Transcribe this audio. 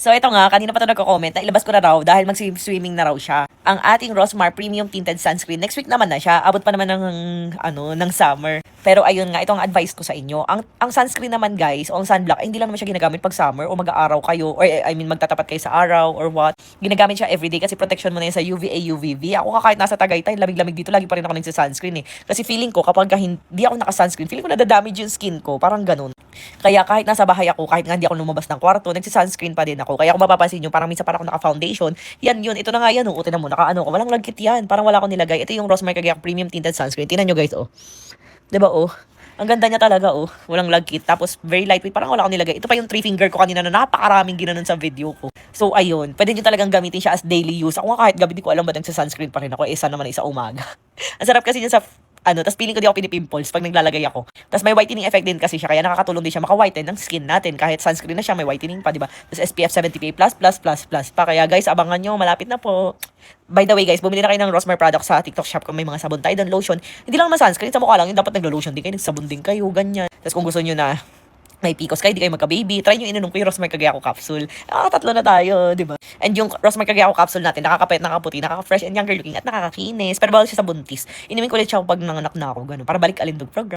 So ito nga, kanina pa ito nagko-comment na ilabas ko na raw dahil mag-swimming na raw siya. Ang ating Rosmar Premium Tinted Sunscreen. Next week naman na siya. Abot pa naman ng summer. Pero ayun nga, ito ang advice ko sa inyo. Ang sunscreen naman guys, o ang sunblock, ay hindi lang naman siya ginagamit pag summer o mag-aaraw kayo or magtatapat kayo sa araw or what. Ginagamit siya everyday kasi protection mo na yun sa UVA, UVB. Ako kahit nasa Tagaytay, lamig-lamig dito, lagi pa rin ako nagsa-sunscreen eh. Kasi feeling ko kapag hindi ako naka-sunscreen, feeling ko nadadamage yung skin ko. Parang ganun. Kaya kahit nasa bahay ako, kahit nga hindi ako lumabas ng kwarto, nagsi-sunscreen pa din ako. Kaya kung mapapansin nyo, parang minsan parang ako naka-foundation. Yan yun, ito na nga yan, oh. Tingnan mo, naka-ano ko. Walang lagkit yan. Parang wala akong nilagay. Ito yung Rosmar Kagayak Premium Tinted Sunscreen. Tingnan nyo guys, oh. Diba, oh? Ang ganda niya talaga, oh. Walang lagkit. Tapos, very lightweight. Parang wala akong nilagay. Ito pa yung 3-finger ko kanina na napakaraming ginanon sa video ko. So, ayun. Pwede nyo talagang gamitin siya as daily use. Ako nga kahit gabi, di ko alam ba nagsa-sunscreen pa rin ako. Isa naman isa umaga. Ang sarap kasi niya sa tapos feeling ko di ako pinipimples pag naglalagay ako. Tapos may whitening effect din kasi siya, kaya nakakatulong din siya maka-whiten ng skin natin. Kahit sunscreen na siya, may whitening pa, di ba? Tapos SPF 70 PA++++ pa. Kaya guys, abangan nyo, malapit na po. By the way guys, bumili na kayo ng Rosmar product sa TikTok shop kung may mga sabon tayo doon, lotion. Hindi lang naman sunscreen, sa mukha lang, yung dapat naglo-lotion din kayo, nagsabon din kayo, ganyan. Tapos kung gusto nyo na may PCOS kayo, di kayo magka-baby, try nyo inunom ko yung Rosmar Kagayako capsule. Tatlo na tayo, di ba? And yung Rosmar Kagayako capsule natin, nakakapayat, nakakaputi, nakaka-fresh and younger looking at nakakakinis. Pero bawal siya sa buntis. Inumin ko ulit siya pag nanganak na ako, gano'n. Para balik alindog program.